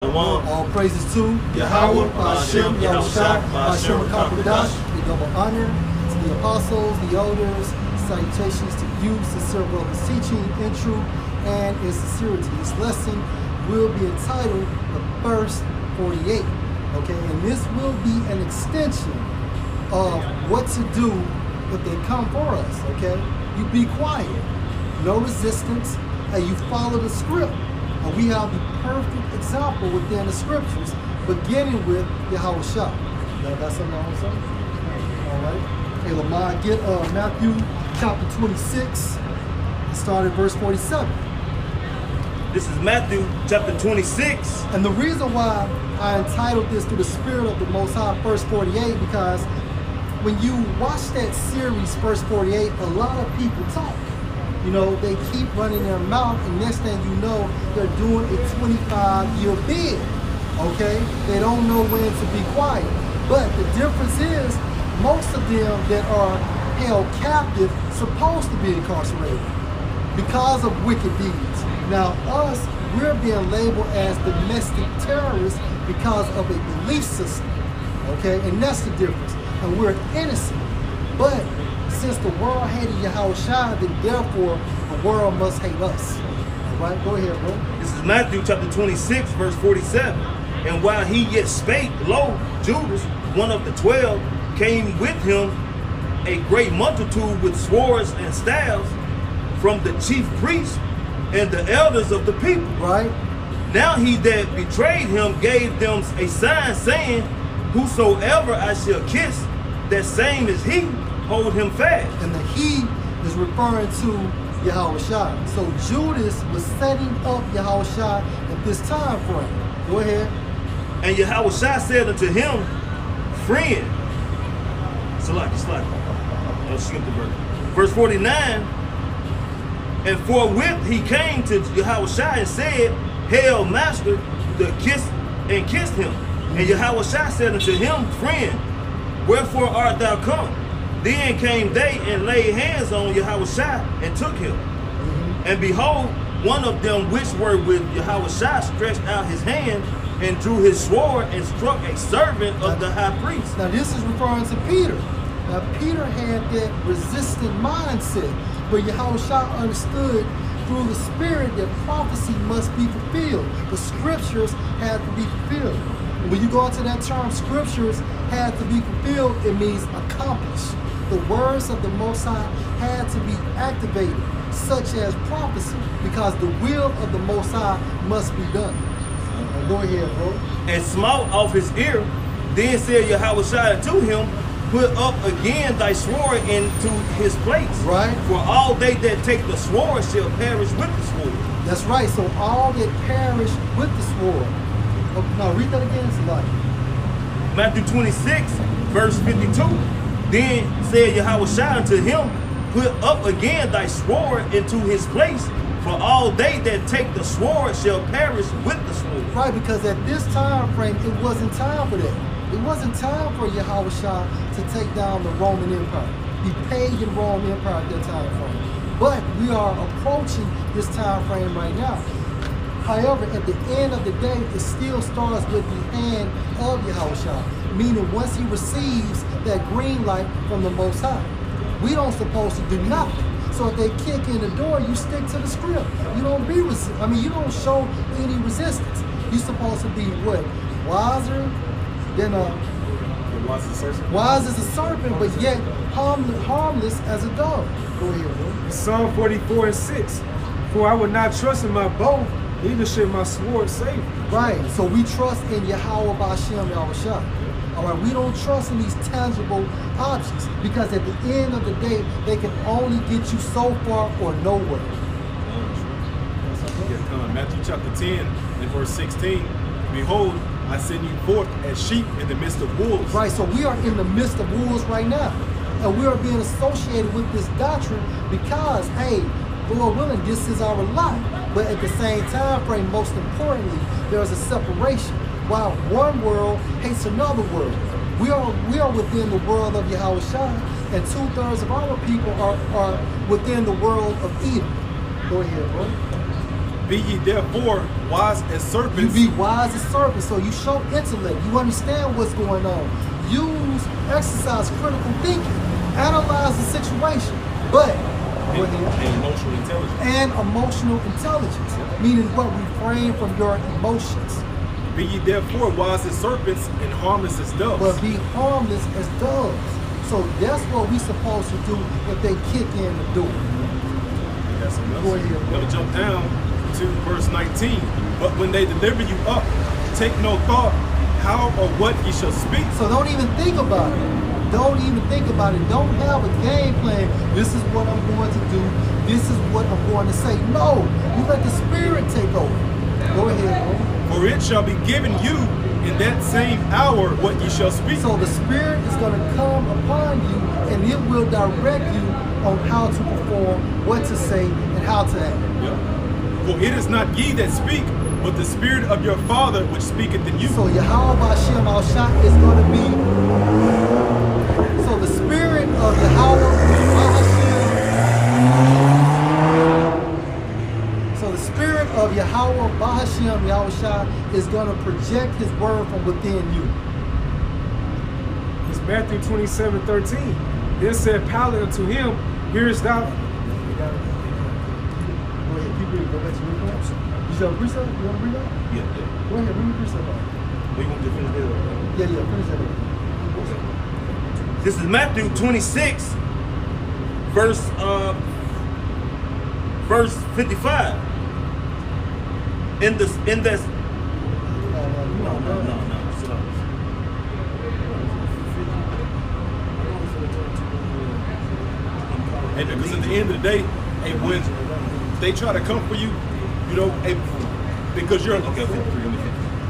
All praises to Yahweh, Hashem, Yahawashi, Hashem, Kakwadash. We double honor to the apostles, the elders. Salutations to you, sincere brothers teaching in truth and in sincerity. This lesson will be entitled the first 48. Okay, and this will be an extension of what to do if they come for us. Okay, you be quiet, no resistance, and you follow the script. And we have the perfect example within the scriptures, beginning with Yahawashi. Now that's something I want to say? All right. Hey, Lamar, get Matthew chapter 26, start at verse 47. This is Matthew chapter 26. And the reason why I entitled this "To the Spirit of the Most High," verse 48, because when you watch that series, verse 48, a lot of people talk. You know, they keep running their mouth, and next thing you know, they're doing a 25-year bid. Okay? They don't know when to be quiet. But the difference is, most of them that are held captive supposed to be incarcerated because of wicked deeds. Now us, we're being labeled as domestic terrorists because of a belief system. Okay? And that's the difference. And we're innocent. But since the world hated Yahawashi, then therefore the world must hate us. All right, go ahead, bro. This is Matthew chapter 26, verse 47. And while he yet spake, lo, Judas, one of the 12, came with him a great multitude with swords and staves from the chief priests and the elders of the people. Right. Now he that betrayed him gave them a sign, saying, whosoever I shall kiss, that same is he. Hold him fast. And the he is referring to Yahawashi. So Judas was setting up Yahawashi at this time frame. Go ahead. And Yahawashi said unto him, friend, Salaki. I'll skip the verse. Verse 49, and forthwith he came to Yahawashi and said, hail, master, and kissed him. And Yahawashi said unto him, friend, wherefore art thou come? Then came they and laid hands on Yahawashi and took him. And behold, one of them which were with Yahawashi stretched out his hand and drew his sword and struck a servant of the high priest. Now this is referring to Peter. Now Peter had that resistant mindset where Yahawashi understood through the spirit that prophecy must be fulfilled. The scriptures had to be fulfilled. When you go into that term, scriptures had to be fulfilled, it means accomplished. The words of the Most High had to be activated, such as prophecy, because the will of the Most High must be done. Go ahead, bro. And smote off his ear. Then said Yahawashi to him, put up again thy sword into his place. Right. For all they that take the sword shall perish with the sword. That's right. So all that perish with the sword. Now read that again, Salaki. Matthew 26, verse 52. Then said Yahawashi unto him, put up again thy sword into his place, for all they that take the sword shall perish with the sword. Right, because at this time frame, it wasn't time for that. It wasn't time for Yahawashi to take down the Roman Empire, the pagan Roman Empire at that time frame. But we are approaching this time frame right now. However, at the end of the day, it still starts with the hand of Yahawashi, meaning once he receives that green light from the Most High. We don't supposed to do nothing. So if they kick in the door, you stick to the script. You don't be you don't show any resistance. You're supposed to be what? Wiser than wise as a serpent, but yet harmless as a dog. Go ahead, bro. Psalm 44 and 6. For I would not trust in my bow, neither should my sword save me. Right. So we trust in Yahweh B'Hashem Yahawashi. All right. We don't trust in these tangible objects because at the end of the day, they can only get you so far or nowhere. Matthew chapter 10 and verse 16. Behold, I send you forth as sheep in the midst of wolves. Right. So we are in the midst of wolves right now, and we are being associated with this doctrine because, hey, Lord willing, this is our lot. But at the same time frame, most importantly, there is a separation. While one world hates another world. We are within the world of Yahawashi, and 2/3 of our people are within the world of Edom. Go ahead, bro. Be ye therefore wise as serpents. You be wise as serpents, so you show intellect. You understand what's going on. Exercise critical thinking. Analyze the situation. But and emotional intelligence. And emotional intelligence. Meaning what? Refrain from your emotions. Be ye therefore wise as serpents and harmless as doves. But be harmless as doves. So that's what we supposed to do if they kick in the door. Go ahead. I'm going to jump down to verse 19. But when they deliver you up, take no thought how or what ye shall speak. So don't even think about it. Don't even think about it. Don't have a game plan. This is what I'm going to do. This is what I'm going to say. No, you let the Spirit take over. Go ahead, bro. For it shall be given you in that same hour what ye shall speak. So the Spirit is going to come upon you, and it will direct you on how to perform, what to say, and how to act. Yeah. For it is not ye that speak, but the Spirit of your Father which speaketh in you. So Yahawashi is going to be. So the Spirit of Yahweh Bahashem Yahushua is going to project his word from within you. It's Matthew 27:13. Then said Pilate unto him, Hearest thou? Go ahead, keep reading. Go back to your points. You got a precept? You want to read that? Yeah. Go ahead, read the precept out. But you want to finish that? Yeah, finish that. This is Matthew 26, verse 55. In this No. Sit down. And because at the end of the day, hey, when they try to come for you, you know, hey, because you're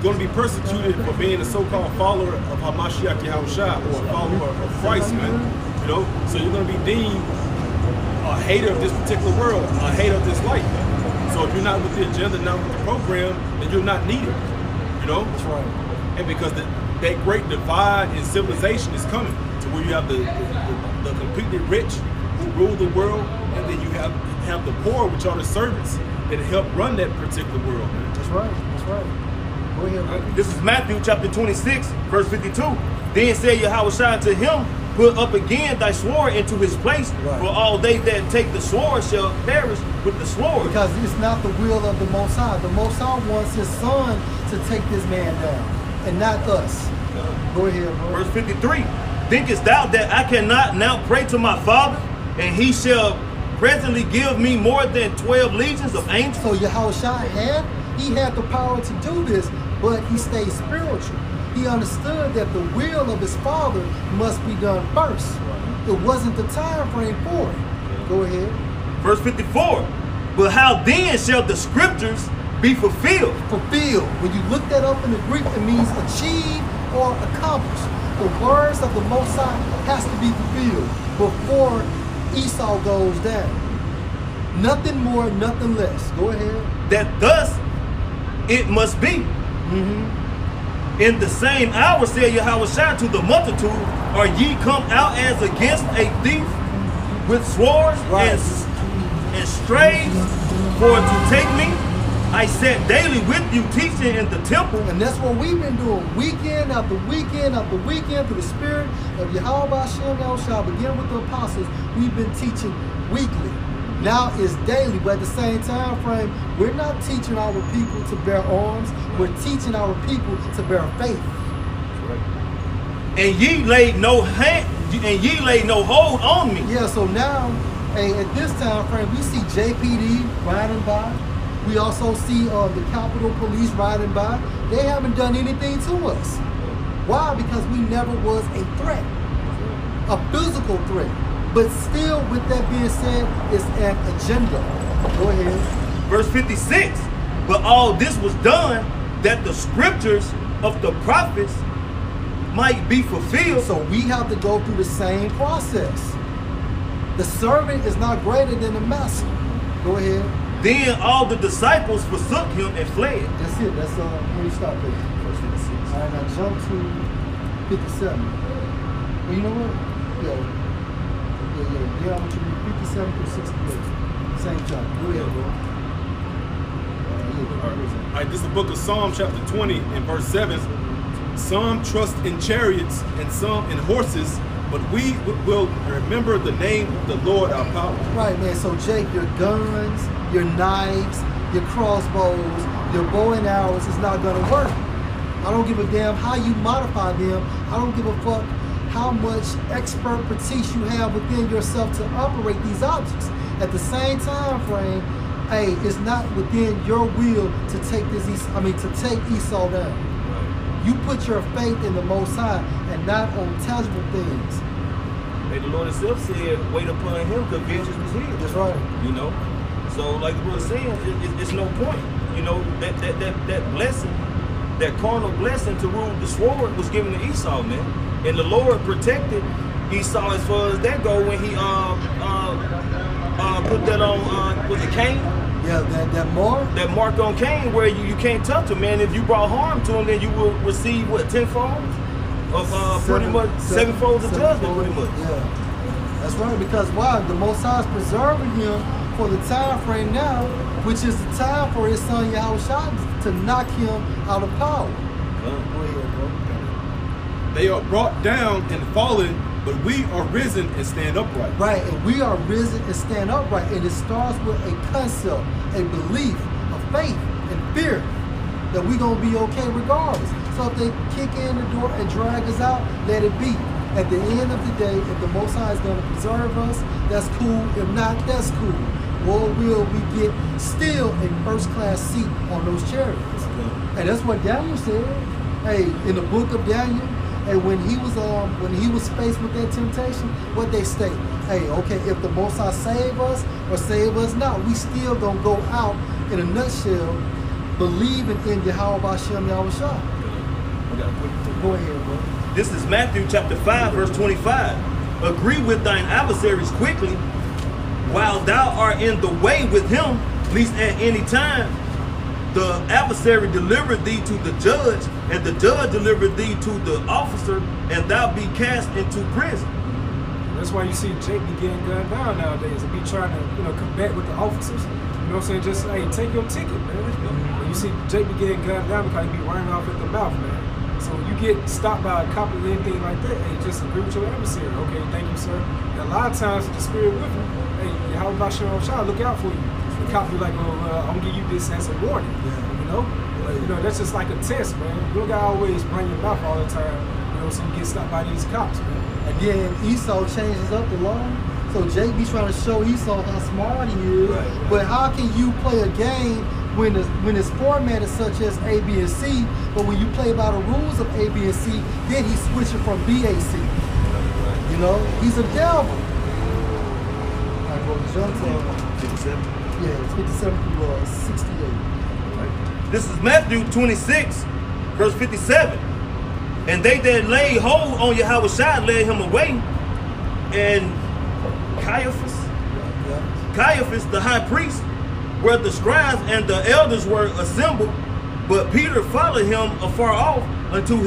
going to be persecuted for being a so-called follower of Hamashiach Yahawashi or a follower of Christ, man. You know, so you're going to be deemed a hater of this particular world, a hater of this life. So if you're not with the agenda, not with the program, then you're not needed. You know? That's right. And because that great divide in civilization is coming to where you have the completely rich who rule the world, and then you have the poor, which are the servants that help run that particular world. Man. That's right. That's right. Go ahead, brother. This is Matthew chapter 26, verse 52. Then said Yahawashi to him, Put up again thy sword into his place, right. For all they that take the sword shall perish with the sword. Because it's not the will of the Most High. The Most High wants his son to take this man down, and not us. Go ahead, bro. Verse 53. Thinkest thou that I cannot now pray to my Father, and he shall presently give me more than 12 legions of angels? So Yahawashi had the power to do this, but he stayed spiritual. He understood that the will of his Father must be done first. It wasn't the time frame for it. Go ahead. Verse 54. But how then shall the scriptures be fulfilled? Fulfilled. When you look that up in the Greek, it means achieve or accomplish. The words of the Most High has to be fulfilled before Esau goes down. Nothing more, nothing less. Go ahead. That thus it must be. In the same hour said Yahawashi to the multitude, Are ye come out as against a thief with swords and strays for to take me? I sat daily with you teaching in the temple. And that's what we've been doing weekend after weekend after weekend through the spirit of Yahawashi Yahushua. Begin with the apostles. We've been teaching weekly. Now it's daily, but at the same time frame, we're not teaching our people to bear arms. We're teaching our people to bear faith. And ye laid no hold on me. Yeah, so now, at this time frame, we see JPD riding by. We also see the Capitol Police riding by. They haven't done anything to us. Why? Because we never was a threat, a physical threat. But still, with that being said, it's an agenda. Go ahead. Verse 56. But all this was done that the scriptures of the prophets might be fulfilled. So we have to go through the same process. The servant is not greater than the master. Go ahead. Then all the disciples forsook him and fled. That's it. That's when you stop there. Verse 56. All right, now jump to 57. Well, you know what? Yeah. Yeah, I want you to read 57 through 68. Same chapter. Go ahead, bro. All right, this is the book of Psalm chapter 20 and verse 7. Some trust in chariots and some in horses, but we will remember the name of the Lord our power. Right, man. So Jake, your guns, your knives, your crossbows, your bow and arrows is not gonna work. I don't give a damn how you modify them. I don't give a fuck how much expertise you have within yourself to operate these objects. At the same time frame, hey, it's not within your will to take to take Esau down. Right. You put your faith in the Most High and not on tangible things. Hey, the Lord himself said, wait upon him because vengeance was his. That's right. You know? So like the brother saying, it's no point. You know, that blessing, that carnal blessing to rule the sword was given to Esau, man. And the Lord protected Esau as far as that go when he put that on was it Cain? Yeah, that mark? That mark on Cain where you can't touch him, man. If you brought harm to him, then you will receive what, tenfold? Of pretty much sevenfold of judgment, pretty much. Yeah. That's right, because why? The Most High is preserving him for the time frame now, which is the time for his son Yahawashi to knock him out of power. Go ahead, bro. They are brought down and fallen, but we are risen and stand upright. Right, and we are risen and stand upright. And it starts with a concept, a belief, a faith, and fear that we're going to be okay regardless. So if they kick in the door and drag us out, let it be. At the end of the day, if the Most High is going to preserve us, that's cool. If not, that's cool. Or will we get still a first-class seat on those chariots? And that's what Daniel said. Hey, in the book of Daniel, and when he was faced with that temptation, what they state? Hey, okay, if the Most High save us or save us not, we still gonna go out in a nutshell, believing in Yahawashi. Go ahead, bro. This is Matthew chapter 5, verse 25. Agree with thine adversaries quickly, while thou art in the way with him, lest at any time the adversary deliver thee to the judge, and the judge deliver thee to the officer, and thou be cast into prison. That's why you see Jake be getting gunned down nowadays and be trying to, combat with the officers. You know what I'm saying? Just, hey, take your ticket, man. When you see Jake be getting gunned down because he be running off at the mouth, man. So you get stopped by a cop or anything like that, hey, just agree with your adversary. Okay, thank you, sir. And a lot of times, the spirit with you, hey, how about your shot? Look out for you. The cop be like, oh, I'm gonna give you this as a warning. That's just like a test, man. You don't gotta always run your mouth all the time, so you get stopped by these cops, man. And then Esau changes up the law. So Jake be trying to show Esau how smart he is. Right. But how can you play a game when it's formatted such as A, B, and C, but when you play by the rules of A, B, and C, then he's switching from B, A, C. Right. He's a devil. I go jump to 57. Yeah, it's 57 through 68. Right. This is Matthew 26, verse 57. And they that laid hold on Yahawashi led him away, and Caiaphas, the high priest, where the scribes and the elders were assembled, but Peter followed him afar off unto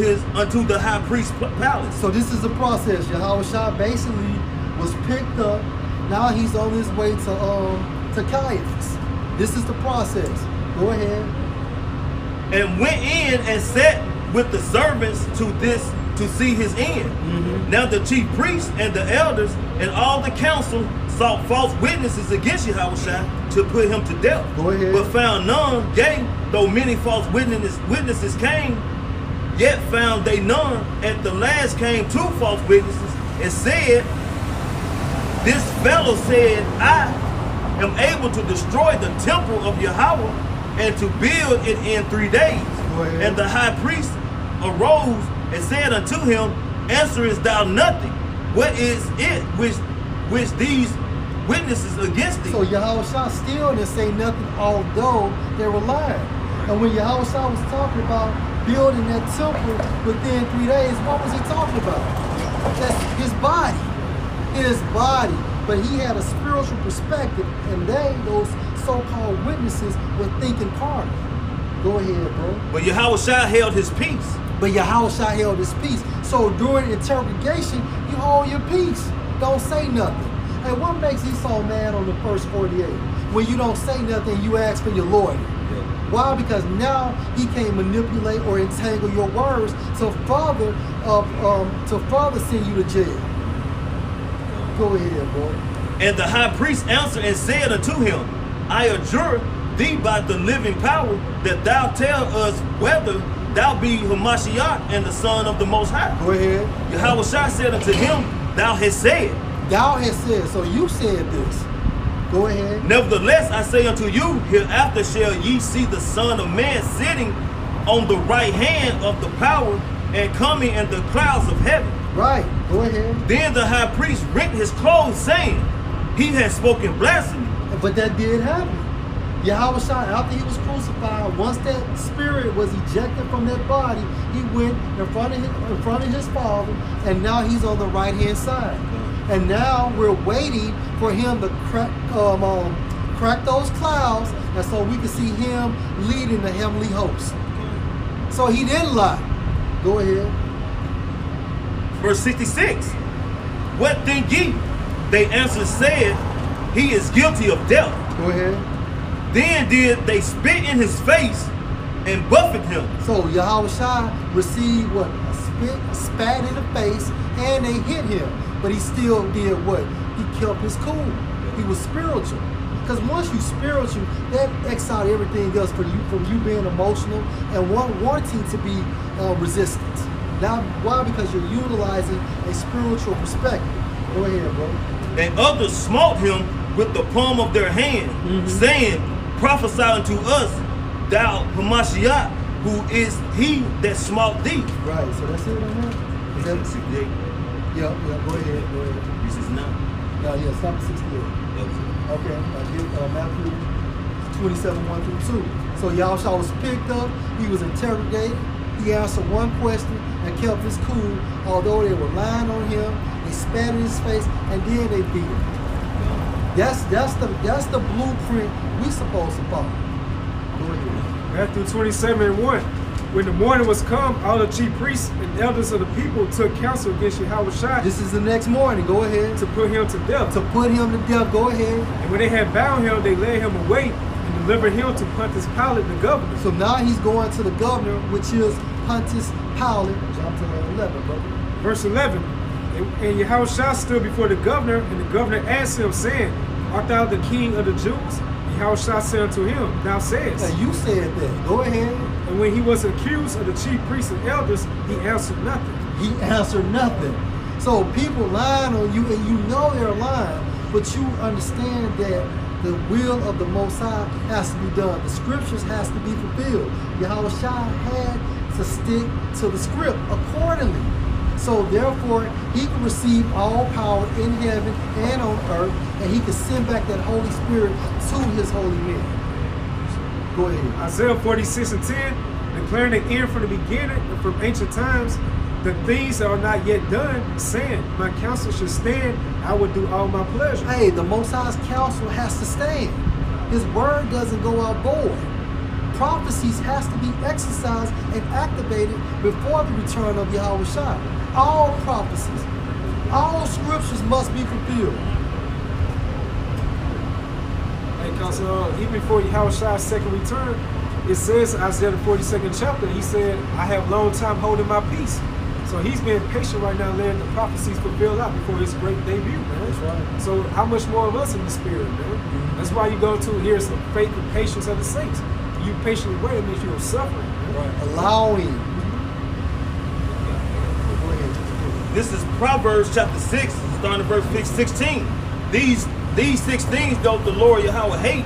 the high priest's palace. So this is the process. Yahawashi basically was picked up. Now he's on his way to Caiaphas. This is the process. Go ahead. And went in and sat with the servants to see his end. Mm-hmm. Now the chief priests and the elders and all the council sought false witnesses against Yahawashi to put him to death. Go ahead. But found none, yea, though many false witnesses came, yet found they none. At the last came two false witnesses and said, this fellow said, I am able to destroy the temple of Yahweh and to build it in 3 days. And the high priest arose and said unto him, answerest thou nothing? What is it which these witnesses against thee? So Yahawashi still didn't say nothing, although they were lying. And when Yahawashi was talking about building that temple within 3 days, what was he talking about? That's his body. His body. But he had a spiritual perspective, and those so-called witnesses, were thinking carnal. Go ahead, bro. But Yahawashi held his peace. So during interrogation, you hold your peace. Don't say nothing. And what makes Esau mad on the first 48? When you don't say nothing, you ask for your lawyer. Why? Because now he can't manipulate or entangle your words to further send you to jail. Go ahead, bro. And the high priest answered and said unto him, I adjure thee by the living power that thou tell us whether thou be Hamashiach and the Son of the Most High. Go ahead. Yahawashi said unto him, Thou hast said. Thou hast said. So you said this. Go ahead. Nevertheless, I say unto you, hereafter shall ye see the Son of Man sitting on the right hand of the power and coming in the clouds of heaven. Right. Go ahead. Then the high priest rent his clothes, saying, He has spoken blasphemy. But that did happen. Yahawashi, after he was crucified, once that spirit was ejected from that body, he went in front of his Father, and now he's on the right hand side. And now we're waiting for him to crack those clouds, and so we can see him leading the heavenly host. So he didn't lie. Go ahead. Verse 66. What think ye? They answered, said, He is guilty of death. Go ahead. Then did they spit in his face and buffet him. So Yahawashi received what? A spat in the face, and they hit him. But he still did what? He kept his cool. He was spiritual. Because once you spiritual, that X out everything else from you being emotional and wanting to be resistant. Now, why? Because you're utilizing a spiritual perspective. Go ahead, bro. And others smote him with the palm of their hand, saying, Prophesy unto us, thou Hamashiach, who is he that smote thee. Right, so that's it on that? Is that 68. Yeah, go ahead. This is now. No, yeah, stop at 68. Okay, Matthew 27, 1 through 2. So Yahawashi was picked up, he was interrogated, he answered one question and kept his cool, although they were lying on him, they spat in his face, and then they beat him. That's the blueprint we supposed to follow. Go ahead. Matthew 27 and 1. When the morning was come, all the chief priests and elders of the people took counsel against Yahawashi. This is the next morning. Go ahead. To put him to death. To put him to death. Go ahead. And when they had bound him, they led him away and delivered him to Pontius Pilate, the governor. So now he's going to the governor, which is Pontius Pilate. Jump to 11, brother. Verse 11. And Yahawashi stood before the governor, and the governor asked him, saying, Art thou the king of the Jews? Yahawashi said unto him, Thou sayest. And you said that. Go ahead. And when he was accused of the chief priests and elders, he answered nothing. He answered nothing. So people lying on you, and you know they're lying, but you understand that the will of the Most High has to be done. The scriptures has to be fulfilled. Yahawashi had to stick to the script accordingly. So therefore, he can receive all power in heaven and on earth, and he can send back that Holy Spirit to his holy men. Go ahead. Isaiah 46 and 10, declaring the end from the beginning and from ancient times, the things that are not yet done, saying, My counsel should stand, I will do all my pleasure. Hey, the Most High's counsel has to stand. His word doesn't go out void. Prophecies has to be exercised and activated before the return of Yahawashi. All prophecies, all scriptures must be fulfilled. Because even before Yahawashi's second return, it says in Isaiah the 42nd chapter, he said, I have long time holding my peace. So he's being patient right now, letting the prophecies fulfill out before his great debut, man. That's right. So how much more of us in the spirit, man? That's why you go to, here's the faith and patience of the saints. You patiently wait, it means you're suffering. Man. Right. Allowing. This is Proverbs chapter 6, starting at verse 16. These 6 things doth the Lord Yahweh hate.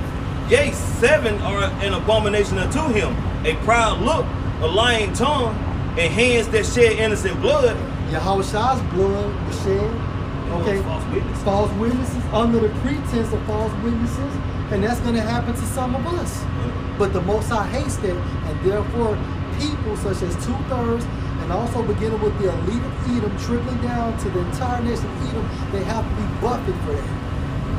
Yea, 7 are an abomination unto him. A proud look, a lying tongue, and hands that shed innocent blood. Yahawashi's blood was shed. Okay. False witnesses under the pretense of false witnesses. And that's going to happen to some of us. But the Most High hates that. And therefore, people such as 2/3, and also beginning with the elite of Edom, trickling down to the entire nation of Edom, they have to be buffeted for that,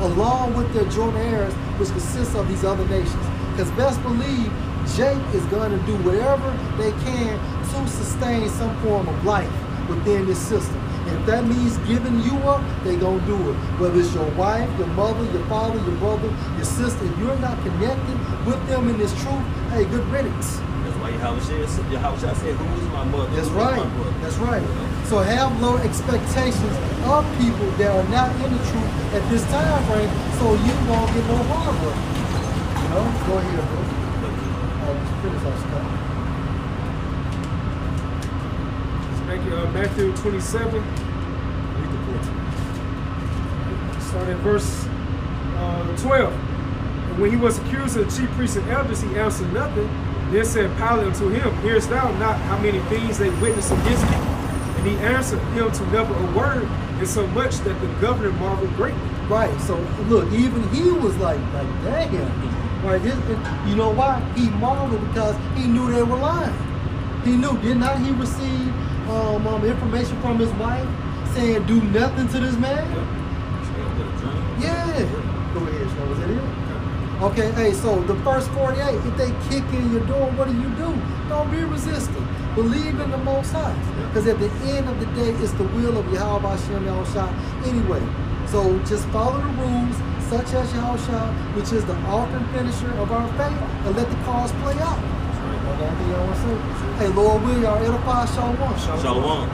along with their joint heirs, which consists of these other nations. Because best believe, Jake is going to do whatever they can to sustain some form of life within this system. If that means giving you up, they gonna do it. Whether it's your wife, your mother, your father, your brother, your sister, if you're not connected with them in this truth, hey, good riddance. That's why Yahawashi said, who is my mother? That's Who is right. my brother? That's right. So have low expectations of people that are not in the truth at this time frame, so you won't get no harm with them. You know? Go ahead, bro. Just finish our stuff. Thank you. Matthew 27. Read the 14. Start at verse 12. And when he was accused of the chief priests and elders, he answered nothing. Then said Pilate unto him, hearest thou not how many things they witness against me? And he answered him to never a word, insomuch that the governor marveled greatly. Right. So look, even he was like damn. Right. You know why? He marveled because he knew they were lying. He knew. Did not he receive information from his wife saying do nothing to this man? Yeah. Go ahead, Sean. Was that it? Okay, hey, so the first 48, if they kick in your door, what do? Don't be resistant. Believe in the Most High. Because at the end of the day, it's the will of Yahawashi and Yahawashi anyway. So just follow the rules, such as Yahawashi, which is the author and finisher of our faith, and let the cause play out. That's the only thing I want to say. Hey, Lord, will y'all edify Shalom. Shalom.